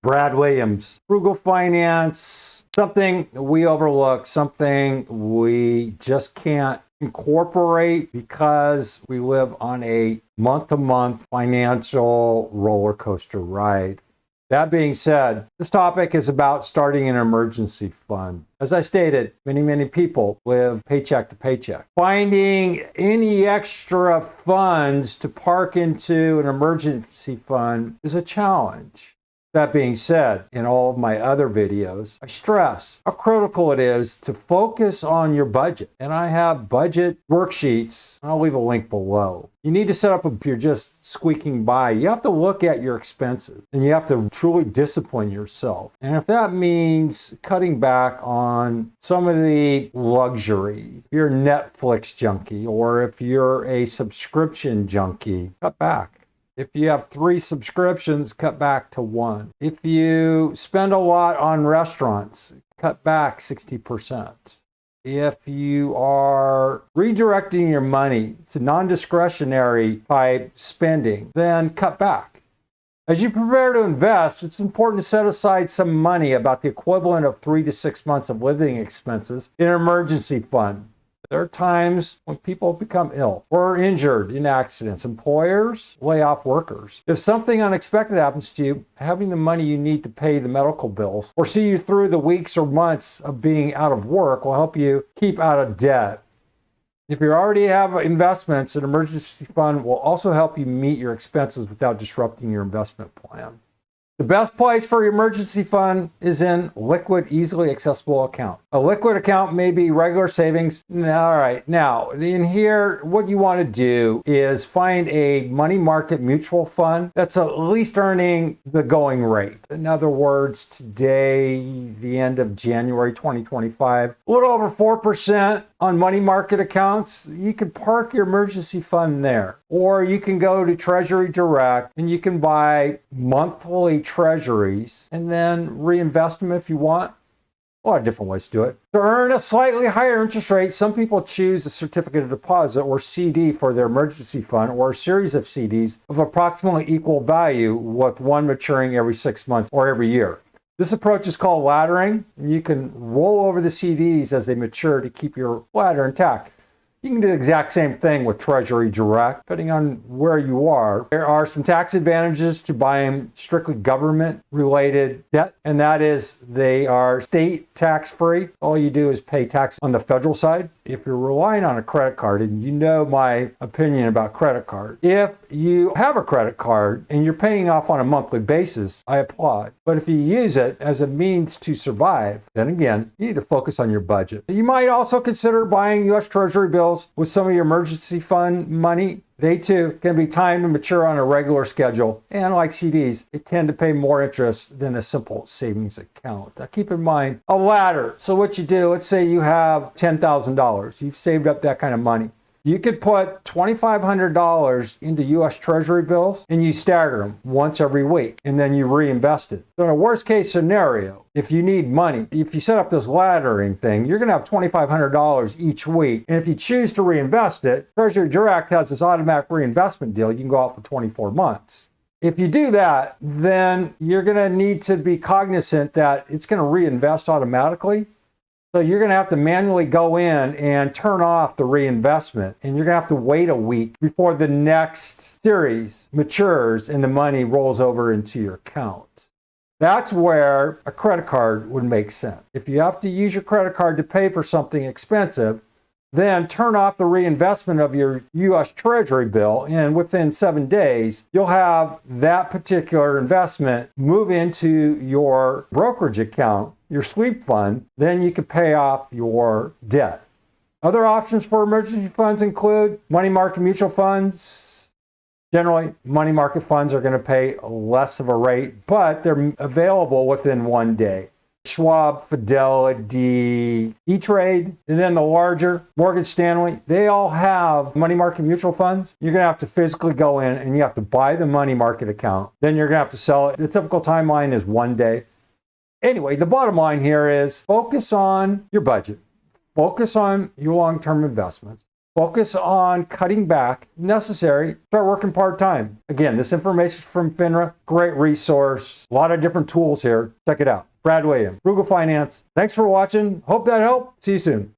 Brad Williams. Frugal finance, something we overlook, something we just can't incorporate because we live on a month-to-month financial roller coaster ride. That being said, this topic is about starting an emergency fund. As I stated, many people live paycheck to paycheck. Finding any extra funds to park into an emergency fund is a challenge. That being said, in all of my other videos, I stress how critical it is to focus on your budget. And I have budget worksheets, and I'll leave a link below. You need to set up, if you're just squeaking by, you have to look at your expenses and you have to truly discipline yourself. And if that means cutting back on some of the luxury, if you're a Netflix junkie or if you're a subscription junkie, cut back. If you have 3 subscriptions, cut back to 1. If you spend a lot on restaurants, cut back 60%. If you are redirecting your money to non-discretionary type spending, then cut back. As you prepare to invest, it's important to set aside some money, about the equivalent of 3 to 6 months of living expenses, in an emergency fund. There are times when people become ill or injured in accidents. Employers lay off workers. If something unexpected happens to you, having the money you need to pay the medical bills or see you through the weeks or months of being out of work will help you keep out of debt. If you already have investments, an emergency fund will also help you meet your expenses without disrupting your investment plan. The best place for your emergency fund is in liquid, easily accessible account. A liquid account may be regular savings. All right, now in here, what you want to do is find a money market mutual fund that's at least earning the going rate. In other words, today, the end of January 2025, a little over 4% on money market accounts. You can park your emergency fund there. Or you can go to Treasury Direct and you can buy monthly treasuries and then reinvest them if you want. A lot of different ways to do it. To earn a slightly higher interest rate, some people choose a certificate of deposit or CD for their emergency fund, or a series of CDs of approximately equal value, with one maturing every 6 months or every year. This approach is called laddering, and you can roll over the CDs as they mature to keep your ladder intact. You can do the exact same thing with Treasury Direct, depending on where you are. There are some tax advantages to buying strictly government-related debt, and that is they are state tax-free. All you do is pay tax on the federal side. If you're relying on a credit card, and you know my opinion about credit card, if you have a credit card and you're paying off on a monthly basis, I applaud. But if you use it as a means to survive, then again, you need to focus on your budget. You might also consider buying U.S. Treasury bills with some of your emergency fund money. They too can be timed to mature on a regular schedule. And like CDs, they tend to pay more interest than a simple savings account. Now keep in mind, a ladder. So what you do, let's say you have $10,000. You've saved up that kind of money. You could put $2,500 into U.S. Treasury bills and you stagger them once every week and then you reinvest it. So in a worst case scenario, if you need money, if you set up this laddering thing, you're going to have $2,500 each week. And if you choose to reinvest it, Treasury Direct has this automatic reinvestment deal. You can go out for 24 months. If you do that, then you're going to need to be cognizant that it's going to reinvest automatically. So you're going to have to manually go in and turn off the reinvestment, and you're going to have to wait a week before the next series matures and the money rolls over into your account. That's where a credit card would make sense. If you have to use your credit card to pay for something expensive, then turn off the reinvestment of your U.S. Treasury bill, and within 7 days, you'll have that particular investment move into your brokerage account, your sweep fund. Then you can pay off your debt. Other options for emergency funds include money market mutual funds. Generally, money market funds are going to pay less of a rate, but they're available within 1 day. Schwab, Fidelity, E-Trade, and then the larger Morgan Stanley, they all have money market mutual funds. You're going to have to physically go in and you have to buy the money market account. Then you're going to have to sell it. The typical timeline is 1 day. Anyway, the bottom line here is focus on your budget. Focus on your long-term investments. Focus on cutting back. Necessary, start working part-time. Again, this information is from FINRA. Great resource. A lot of different tools here. Check it out. Brad Williams, Frugal Finance. Thanks for watching. Hope that helped. See you soon.